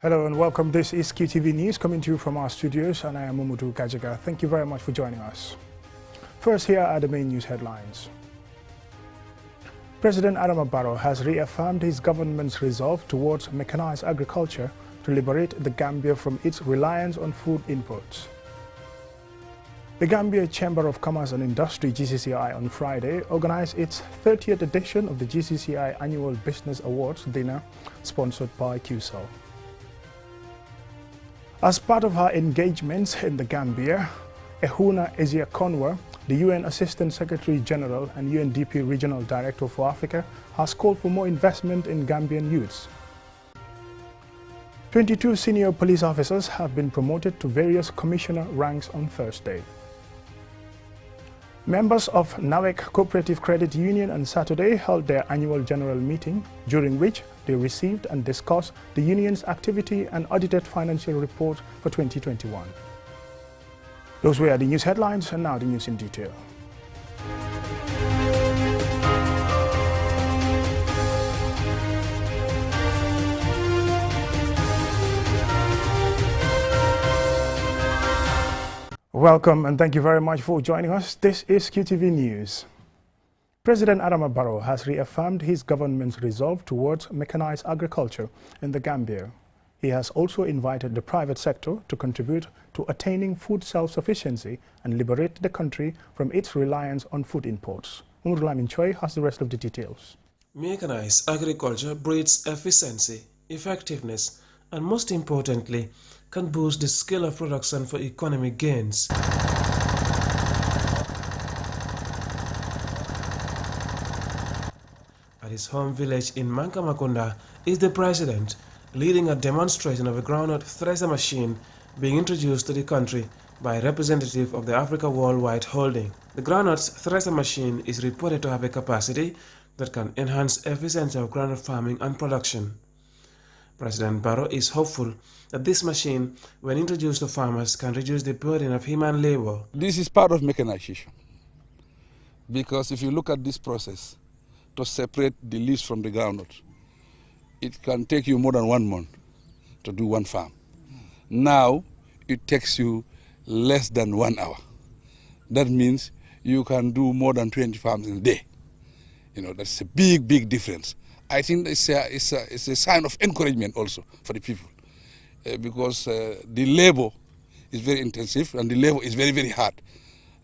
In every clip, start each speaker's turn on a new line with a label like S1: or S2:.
S1: Hello and welcome. This is QTV News coming to you from our studios, and I am Mumudu Gajaga. Thank you very much for joining us. First, here are the main news headlines. President Adama Barrow has reaffirmed his government's resolve towards mechanized agriculture to liberate the Gambia from its reliance on food imports. The Gambia Chamber of Commerce and Industry GCCI on Friday organized its 30th edition of the GCCI Annual Business Awards dinner sponsored by QCell. As part of her engagements in the Gambia, Ehuna Eziakonwa, the UN Assistant Secretary General and UNDP Regional Director for Africa, has called for more investment in Gambian youths. 22 senior police officers have been promoted to various commissioner ranks on Thursday. Members of NAWEC Cooperative Credit Union on Saturday held their annual general meeting, during which they received and discussed the union's activity and audited financial report for 2021. Those were the news headlines, and now the news in detail. Welcome and thank you very much for joining us. This is QTV News. President Adama Barrow has reaffirmed his government's resolve towards mechanized agriculture in the Gambia. He has also invited the private sector to contribute to attaining food self-sufficiency and liberate the country from its reliance on food imports. Umar Lamin Choi has the rest of the details.
S2: Mechanized agriculture breeds efficiency, effectiveness, and most importantly, can boost the scale of production for economic gains. At his home village in Mankamakunda is the president, leading a demonstration of a groundnut thresher machine being introduced to the country by a representative of the Africa Worldwide Holding. The groundnut thresher machine is reported to have a capacity that can enhance efficiency of groundnut farming and production. President Barrow is hopeful that this machine, when introduced to farmers, can reduce the burden of human labor.
S3: This is part of mechanization, because if you look at this process to separate the leaves from the groundnut, it can take you more than 1 month to do one farm. Now it takes you less than 1 hour. That means you can do more than 20 farms in a day. You know, that's a big, big difference. I think it's a sign of encouragement also for the people, because the labor is very intensive and the labor is very, very hard.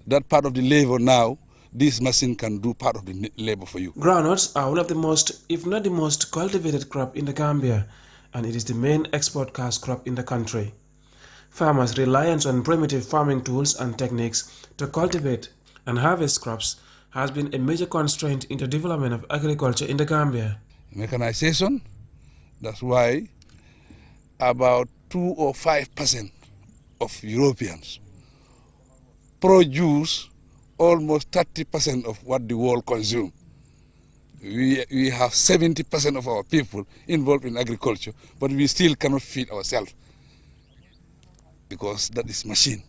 S3: That part of the labor now, this machine can do part of the labor for you.
S2: Groundnuts are one of the most, if not the most, cultivated crop in the Gambia, and it is the main export cash crop in the country. Farmers' reliance on primitive farming tools and techniques to cultivate and harvest crops has been a major constraint in the development of agriculture in the Gambia.
S3: Mechanization, that's why about 2 or 5% of Europeans produce almost 30% of what the world consumes. We have 70% of our people involved in agriculture, but we still cannot feed ourselves because that is machine.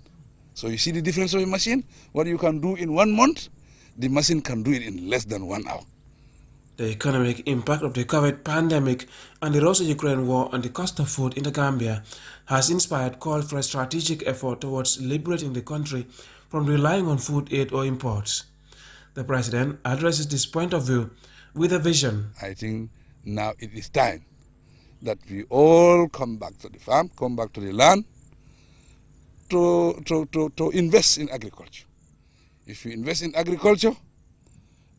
S3: So you see the difference of a machine? What you can do in 1 month, the machine can do it in less than 1 hour.
S2: The economic impact of the COVID pandemic and the Russia-Ukraine war on the cost of food in the Gambia has inspired calls for a strategic effort towards liberating the country from relying on food aid or imports. The president addresses this point of view with a vision.
S3: I think now it is time that we all come back to the farm, come back to the land, to invest in agriculture. If we invest in agriculture,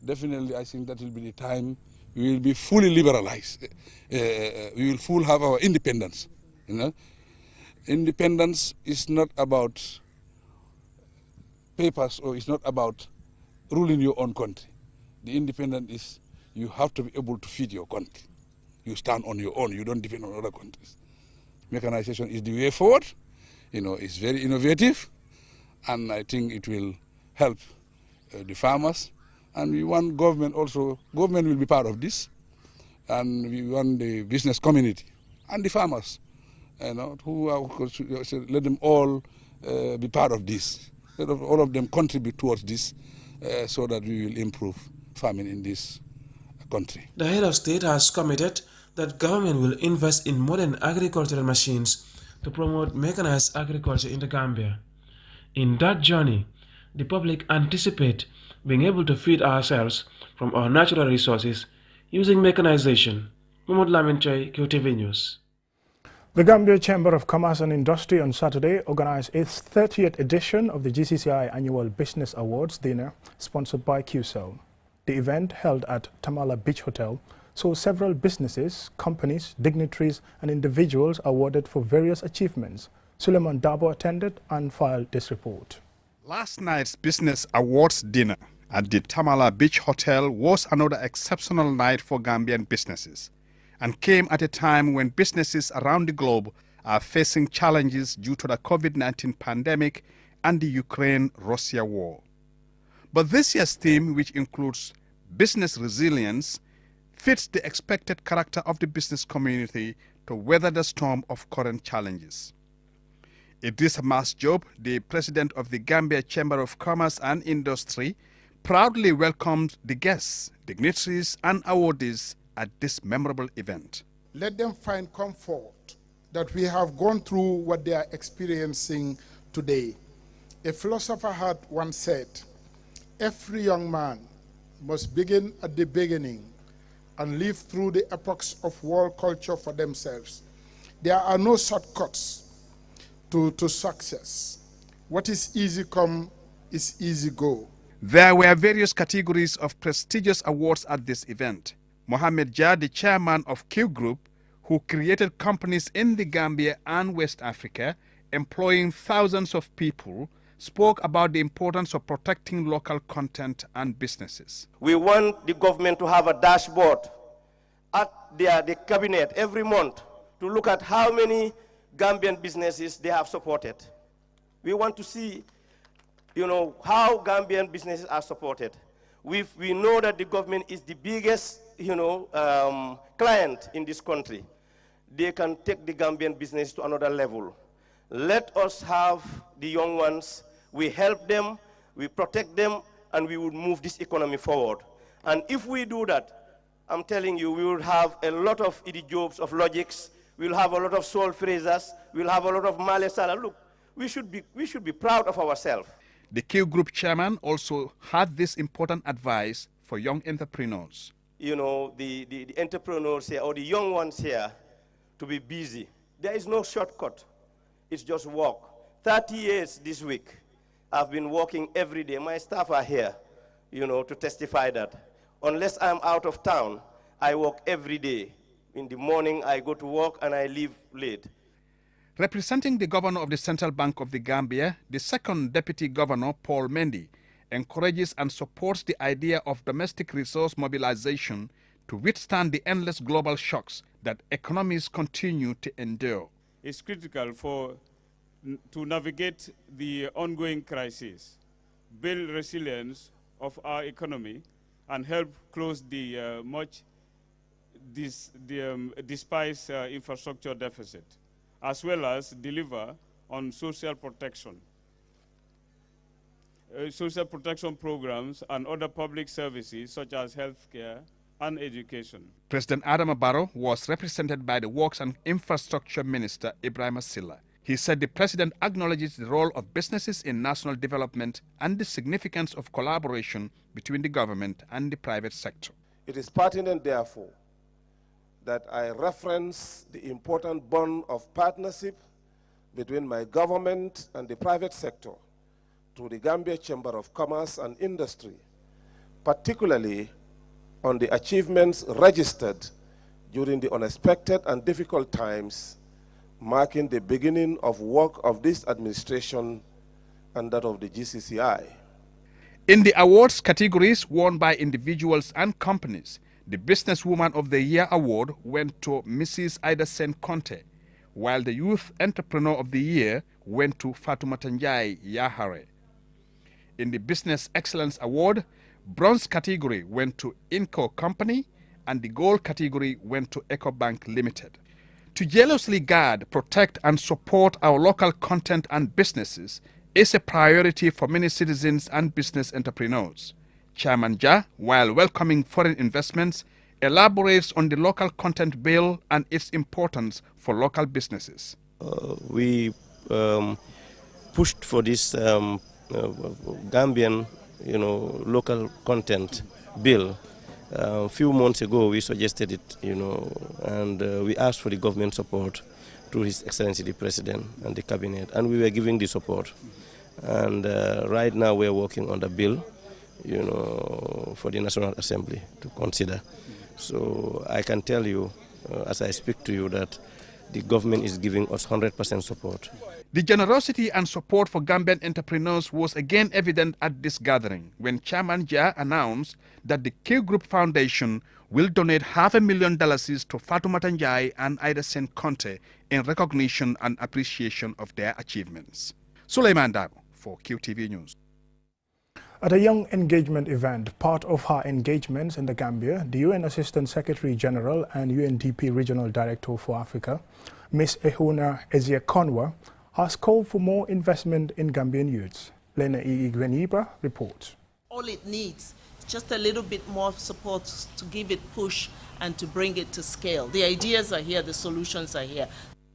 S3: definitely I think that will be the time we will be fully liberalized. We will fully have our independence. You know, independence is not about papers, or it's not about ruling your own country. The independence is you have to be able to feed your country. You stand on your own. You don't depend on other countries. Mechanization is the way forward. You know, it's very innovative, and I think it will help the farmers. And we want government also. Government will be part of this, and we want the business community and the farmers. You know, let them all be part of this. Let all of them contribute towards this, so that we will improve farming in this country.
S2: The head of state has committed that government will invest in modern agricultural machines to promote mechanized agriculture in the Gambia. In that journey, the public anticipate being able to feed ourselves from our natural resources using mechanization. Mahmoud Lamin Choi, QTV News.
S1: The Gambia Chamber of Commerce and Industry on Saturday organized its 30th edition of the GCCI Annual Business Awards dinner, sponsored by QCell. The event, held at Tamala Beach Hotel, saw several businesses, companies, dignitaries and individuals awarded for various achievements. Suleiman Dabo attended and filed this report.
S4: Last night's Business Awards dinner at the Tamala Beach Hotel was another exceptional night for Gambian businesses, and came at a time when businesses around the globe are facing challenges due to the COVID-19 pandemic and the Ukraine-Russia war. But this year's theme, which includes business resilience, fits the expected character of the business community to weather the storm of current challenges. Idrissa Mas Job, the president of the Gambia Chamber of Commerce and Industry, proudly welcomed the guests, dignitaries and awardees at this memorable event.
S5: Let them find comfort that we have gone through what they are experiencing today. A philosopher had once said, every young man must begin at the beginning and live through the epochs of world culture for themselves. There are no shortcuts to success. What is easy come is easy go.
S4: There were various categories of prestigious awards at this event. Mohamed Jah, the chairman of Q Group, who created companies in the Gambia and West Africa, employing thousands of people, spoke about the importance of protecting local content and businesses.
S6: We want the government to have a dashboard at the cabinet every month to look at how many Gambian businesses they have supported. We want to see, how Gambian businesses are supported. We know that the government is the biggest, client in this country. They can take the Gambian business to another level. Let us have the young ones. We help them, we protect them, and we will move this economy forward. And if we do that, I'm telling you, we will have a lot of Idi Jobs of Logics. We'll have a lot of Sol Frasers. We'll have a lot of Male Salah. Look, we should be proud of ourselves.
S4: The Q Group chairman also had this important advice for young entrepreneurs.
S6: The entrepreneurs here, or the young ones here, to be busy. There is no shortcut. It's just work. 30 years this week, I've been working every day. My staff are here, to testify that. Unless I'm out of town, I work every day. In the morning, I go to work and I leave late.
S4: Representing the governor of the Central Bank of the Gambia, the second deputy governor, Paul Mendy, encourages and supports the idea of domestic resource mobilization to withstand the endless global shocks that economies continue to endure.
S7: It's critical to navigate the ongoing crisis, build resilience of our economy, and help close the despised infrastructure deficit, as well as deliver on social protection programs and other public services such as healthcare and education.
S4: President Adama Barrow was represented by the Works and Infrastructure Minister Ibrahim Silla. He said the president acknowledges the role of businesses in national development and the significance of collaboration between the government and the private sector.
S8: It is pertinent, therefore, that I reference the important bond of partnership between my government and the private sector through the Gambia Chamber of Commerce and Industry, particularly on the achievements registered during the unexpected and difficult times marking the beginning of work of this administration and that of the GCCI.
S4: In the awards categories won by individuals and companies, the Businesswoman of the Year award went to Mrs. Ida Sen Conte, while the Youth Entrepreneur of the Year went to Fatoumata Njie Yahare. In the Business Excellence Award, bronze category went to Inco Company and the gold category went to EcoBank Limited. To jealously guard, protect and support our local content and businesses is a priority for many citizens and business entrepreneurs. Chairman Jah, while welcoming foreign investments, elaborates on the local content bill and its importance for local businesses.
S6: We pushed for this Gambian, local content bill. A few months ago, we suggested it, and we asked for the government support through His Excellency the President and the Cabinet, and we were giving the support. And right now, we are working on the bill, for the National Assembly to consider. So I can tell you, as I speak to you, that the government is giving us 100% support.
S4: The generosity and support for Gambian entrepreneurs was again evident at this gathering when Chairman Jah announced that the Q Group Foundation will donate $500,000 to Fatoumata Njie and Ida Sen Conte in recognition and appreciation of their achievements. Suleiman Dabo for QTV News.
S1: At a young engagement event, part of her engagements in the Gambia, the UN Assistant Secretary General and UNDP Regional Director for Africa, Ms. Ehuna Ezeakonwa, has called for more investment in Gambian youths. Lena Igweniba reports.
S9: All it needs is just a little bit more support to give it push and to bring it to scale. The ideas are here, the solutions are here.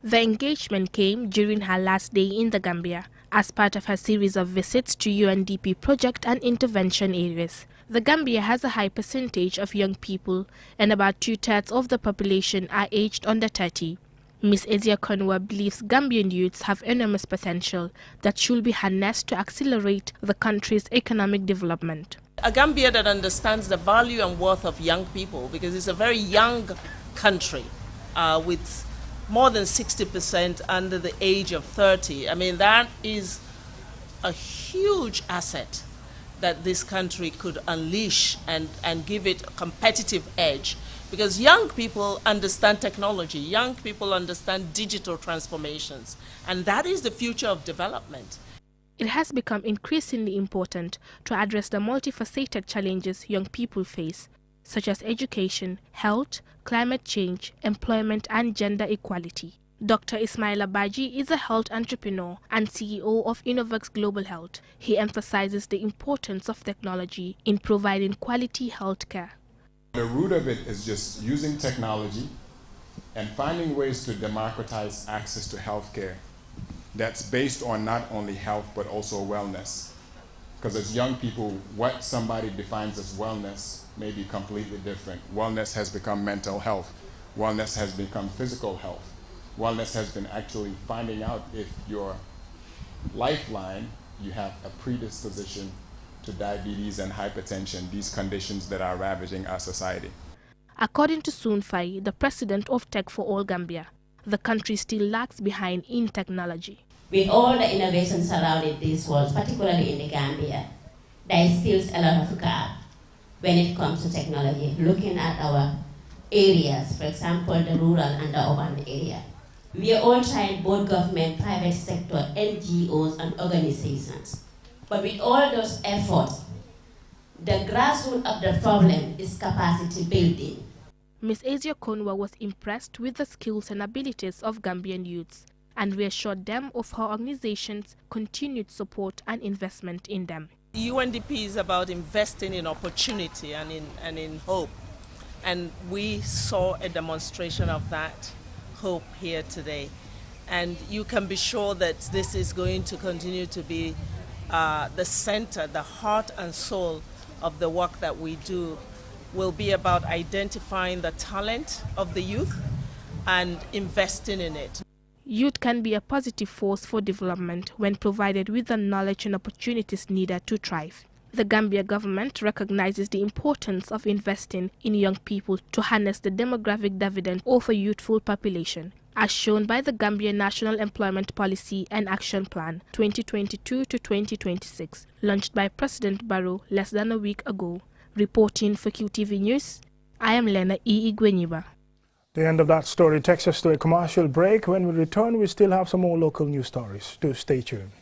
S10: The engagement came during her last day in the Gambia as part of her series of visits to UNDP project and intervention areas. The Gambia has a high percentage of young people and about 2/3 of the population are aged under 30. Ms. Ezeakonwa believes Gambian youths have enormous potential that should be harnessed to accelerate the country's economic development.
S9: A Gambia that understands the value and worth of young people, because it's a very young country with more than 60% under the age of 30. I mean, that is a huge asset that this country could unleash and give it a competitive edge. Because young people understand technology, young people understand digital transformations, and that is the future of development.
S10: It has become increasingly important to address the multifaceted challenges young people face, such as education, health, climate change, employment, and gender equality. Dr. Ismaila Baji is a health entrepreneur and CEO of Innovex Global Health. He emphasizes the importance of technology in providing quality health care.
S11: The root of it is just using technology and finding ways to democratize access to healthcare that's based on not only health but also wellness. Because as young people, what somebody defines as wellness may be completely different. Wellness has become mental health. Wellness has become physical health. Wellness has been actually finding out if your lifeline, you have a predisposition to diabetes and hypertension, these conditions that are ravaging our society.
S10: According to Soon Fai, the president of Tech for All Gambia, the country still lags behind in technology.
S12: With all the innovations surrounding these worlds, particularly in the Gambia, there is still a lot of gap when it comes to technology. Looking at our areas, for example, the rural and the urban area, we are all trying, both government, private sector, NGOs, and organizations. But with all those efforts, the grassroots of the problem is capacity building.
S10: Ms. Ezeakonwa was impressed with the skills and abilities of Gambian youths and reassured them of her organization's continued support and investment in them.
S9: UNDP is about investing in opportunity and in hope. And we saw a demonstration of that hope here today. And you can be sure that this is going to continue to be the center, the heart and soul of the work that we do. Will be about identifying the talent of the youth and investing in it.
S10: Youth can be a positive force for development when provided with the knowledge and opportunities needed to thrive. The Gambia government recognizes the importance of investing in young people to harness the demographic dividend of a youthful population, as shown by the Gambia National Employment Policy and Action Plan 2022 to 2026, launched by President Barrow less than a week ago. Reporting for QTV News, I am Lena Igweniba.
S1: The end of that story takes us to a commercial break. When we return, we still have some more local news stories. Do stay tuned.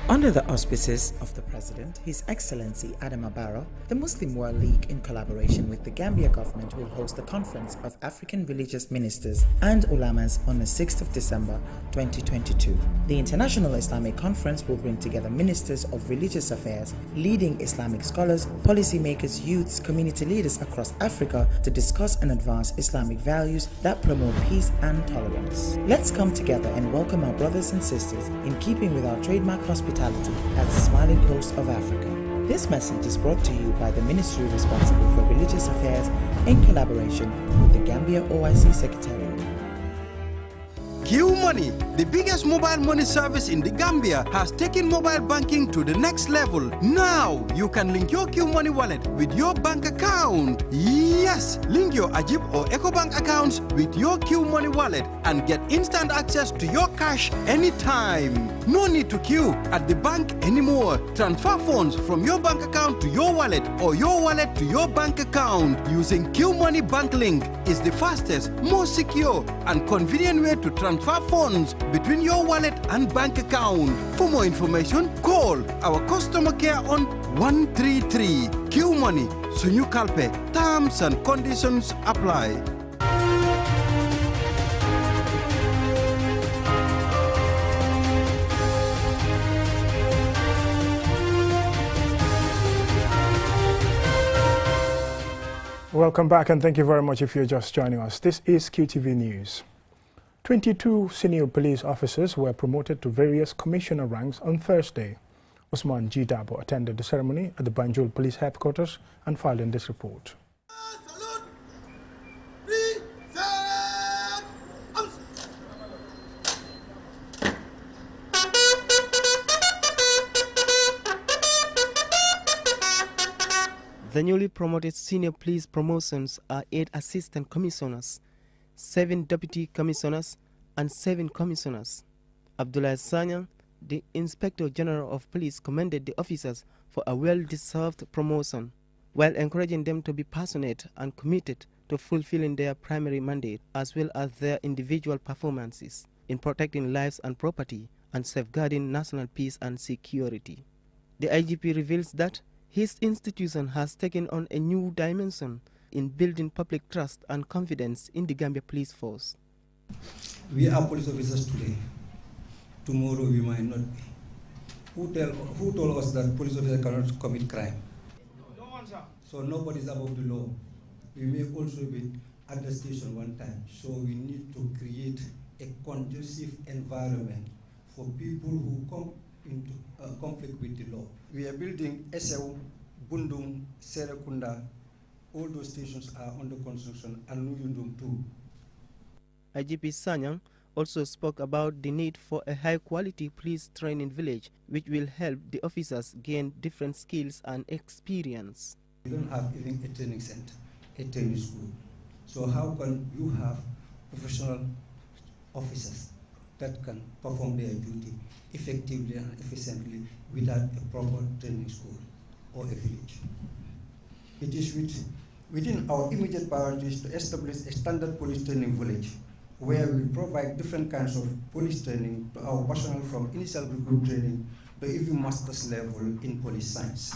S2: On
S13: Under the auspices of the President, His Excellency Adama Barrow, the Muslim World League, in collaboration with the Gambia government, will host the Conference of African Religious Ministers and Ulamas on the 6th of December 2022. The International Islamic Conference will bring together ministers of religious affairs, leading Islamic scholars, policymakers, youths, community leaders across Africa to discuss and advance Islamic values that promote peace and tolerance. Let's come together and welcome our brothers and sisters in keeping with our trademark hospitality as the smiling coast of Africa. This message is brought to you by the ministry responsible for religious affairs in collaboration with the Gambia OIC Secretariat.
S14: Q Money, the biggest mobile money service in the Gambia, has taken mobile banking to the next level. Now, you can link your Q Money wallet with your bank account. Yes, link your Ajib or EcoBank accounts with your Q Money wallet and get instant access to your cash anytime. No need to queue at the bank anymore. Transfer funds from your bank account to your wallet or your wallet to your bank account using Q Money Bank Link is the fastest, most secure, and convenient way to transfer funds between your wallet and bank account. For more information, call our customer care on 133. Q Money, Sunyu Kalpe. Terms and conditions apply.
S1: Welcome back, and thank you very much if you're just joining us. This is QTV News. 22 senior police officers were promoted to various commissioner ranks on Thursday. Usman G. Dabo attended the ceremony at the Banjul Police Headquarters and filed in this report.
S15: The newly promoted senior police promotions are 8 assistant commissioners, 7 deputy commissioners, and 7 commissioners. Abdullah Sanyang, the Inspector General of Police, commended the officers for a well-deserved promotion, while encouraging them to be passionate and committed to fulfilling their primary mandate, as well as their individual performances in protecting lives and property and safeguarding national peace and security. The IGP reveals that his institution has taken on a new dimension in building public trust and confidence in the Gambia Police Force.
S16: We are police officers today. Tomorrow we might not be. Who told us that police officers cannot commit crime? No one, sir. So nobody is above the law. We may also be at the station one time. So we need to create a conducive environment for people who come into conflict with the law. We are building Esau, Bundung, Serekunda. All those stations are under construction, and Nuyundum too.
S15: IGP Sanyang also spoke about the need for a high-quality police training village, which will help the officers gain different skills and experience.
S16: We don't have even a training center, a training school. So how can you have professional officers that can perform their duty effectively and efficiently without a proper training school or a village? It is within our immediate boundaries to establish a standard police training village where we provide different kinds of police training to our personnel from initial recruit training to even master's level in police science.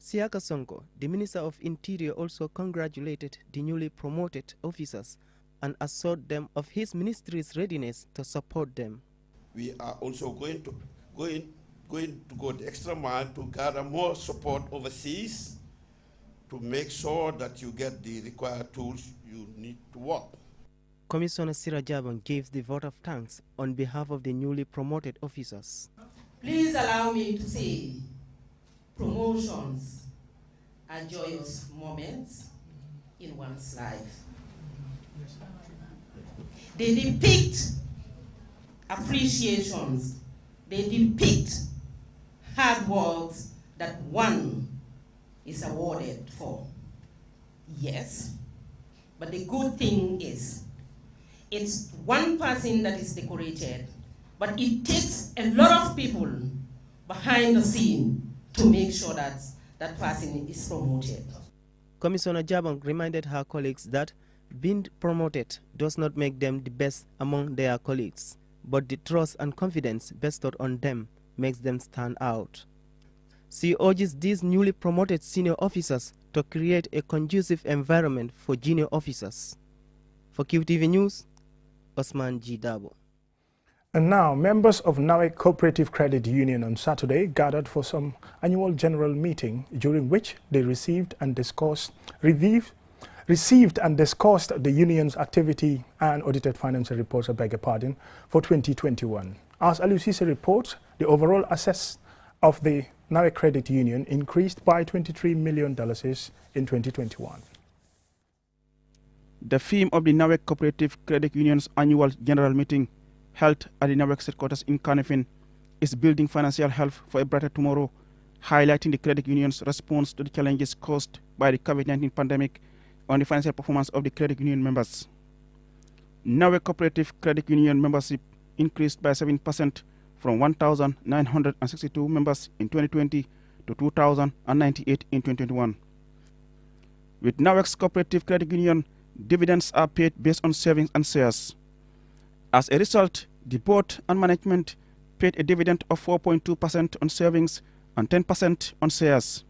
S15: Siaka Sonko, the Minister of Interior, also congratulated the newly promoted officers and assured them of his ministry's readiness to support them.
S17: We are also going to go the extra mile to gather more support overseas to make sure that you get the required tools you need to work.
S15: Commissioner Sira Jabang gave the vote of thanks on behalf of the newly promoted officers.
S18: Please allow me to say, promotions are joyous moments in one's life. They depict appreciations, they depict hard works that one is awarded for. Yes, but the good thing is, it's one person that is decorated, but it takes a lot of people behind the scene to make sure that that person is promoted.
S15: Commissioner Jabang reminded her colleagues that being promoted does not make them the best among their colleagues, but the trust and confidence bestowed on them makes them stand out. She urges these newly promoted senior officers to create a conducive environment for junior officers. For QTV News, Osman G. Dabo.
S1: And now, members of NAWEC Cooperative Credit Union on Saturday gathered for some annual general meeting during which they received and discussed the union's activity and audited financial reports, for 2021. As Alusisa reports, the overall assets of the NAWEC Credit Union increased by $23 million in 2021.
S19: The theme of the NAWEC Cooperative Credit Union's annual general meeting held at the NAWEC headquarters in Kanifing is building financial health for a brighter tomorrow, highlighting the credit union's response to the challenges caused by the COVID-19 pandemic on the financial performance of the credit union members. NAWEC Cooperative Credit Union membership increased by 7% from 1,962 members in 2020 to 2,098 in 2021. With NAWEC's Cooperative Credit Union, dividends are paid based on savings and shares. As a result, the board and management paid a dividend of 4.2% on savings and 10% on shares.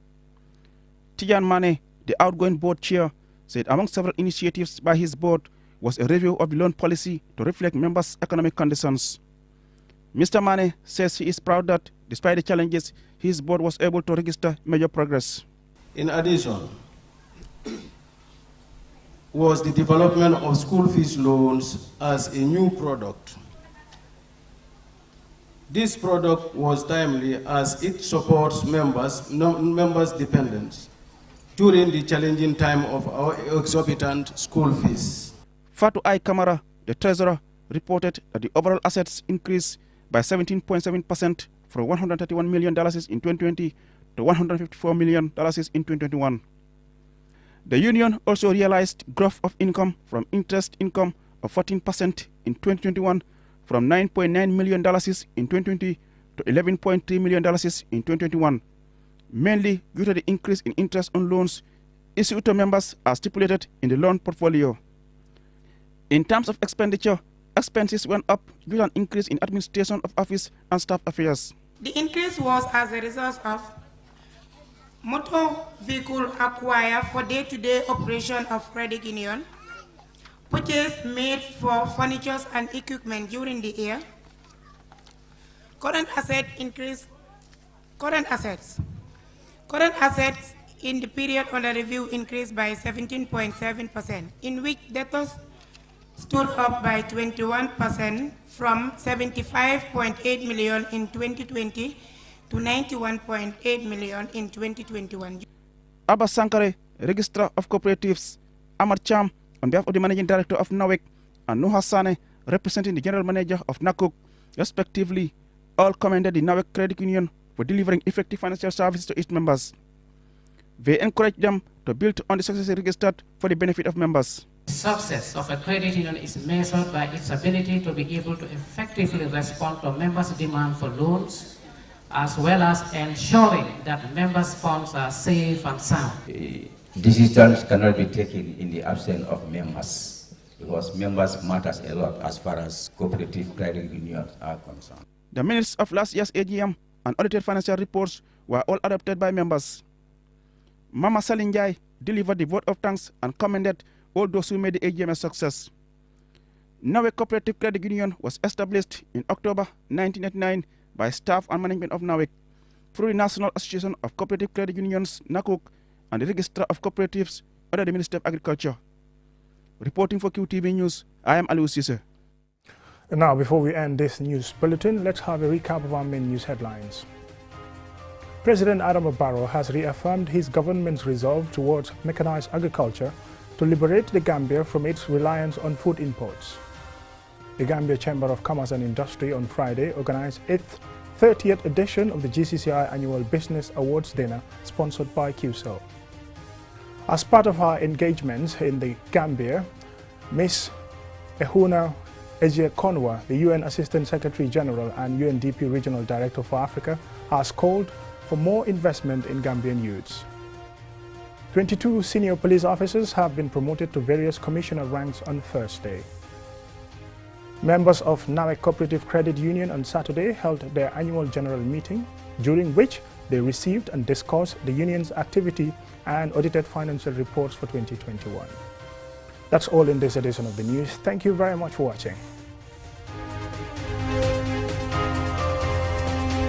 S19: Tijan Mane, the outgoing board chair, said among several initiatives by his board was a review of the loan policy to reflect members' economic conditions. Mr. Mane says he is proud that, despite the challenges, his board was able to register major progress.
S20: In addition, was the development of school fees loans as a new product. This product was timely as it supports members' dependents during the challenging time of our exorbitant school fees.
S19: Fatu I. Kamara, the treasurer, reported that the overall assets increased by 17.7% from $131 million in 2020 to $154 million in 2021. The union also realized growth of income from interest income of 14% in 2021 from $9.9 million in 2020 to $11.3 million in 2021, mainly due to the increase in interest on loans issued to members as stipulated in the loan portfolio. In terms of expenditure, expenses went up due to an increase in administration of office and staff affairs.
S21: The increase was as a result of motor vehicle acquired for day-to-day operation of credit union, purchase made for furniture and equipment during the year, current assets increase. Current assets in the period under review increased by 17.7%, in which debtors stood up by 21% from $75.8 million in 2020 to $91.8 million in 2021.
S19: Abbas Sankare, Registrar of Cooperatives, Amar Cham, on behalf of the Managing Director of NAWEC, and Nuha Sane, representing the General Manager of NACOC, respectively, all commended the NAWEC Credit Union for delivering effective financial services to its members. They encouraged them to build on the success registered for the benefit of members.
S22: Success of a credit union is measured by its ability to be able to effectively respond to members' demand for loans, as well as ensuring that members' funds are safe and sound.
S23: Decisions cannot be taken in the absence of members, because members matters a lot as far as cooperative credit unions are concerned.
S19: The minutes of last year's AGM and audited financial reports were all adopted by members. Mama Salinjai delivered the vote of thanks and commended all those who made the AGM a success. NAWEC Cooperative Credit Union was established in October 1989 by staff and management of NAWEC through the National Association of Cooperative Credit Unions, NACOC, and the Registrar of Cooperatives under the Ministry of Agriculture. Reporting for QTV News, I am Aliu Sise.
S1: And now, before we end this news bulletin, let's have a recap of our main news headlines. President Adama Barrow has reaffirmed his government's resolve towards mechanized agriculture to liberate the Gambia from its reliance on food imports. The Gambia Chamber of Commerce and Industry on Friday organized its 30th edition of the GCCI Annual Business Awards Dinner, sponsored by QCell. As part of her engagements in the Gambia, Ms. Ehuna Ejie-Konwa, the UN Assistant Secretary General and UNDP Regional Director for Africa, has called for more investment in Gambian youths. 22 senior police officers have been promoted to various commissioner ranks on Thursday. Members of NAMEC Cooperative Credit Union on Saturday held their annual general meeting, during which they received and discussed the union's activity and audited financial reports for 2021. That's all in this edition of the news. Thank you very much for watching.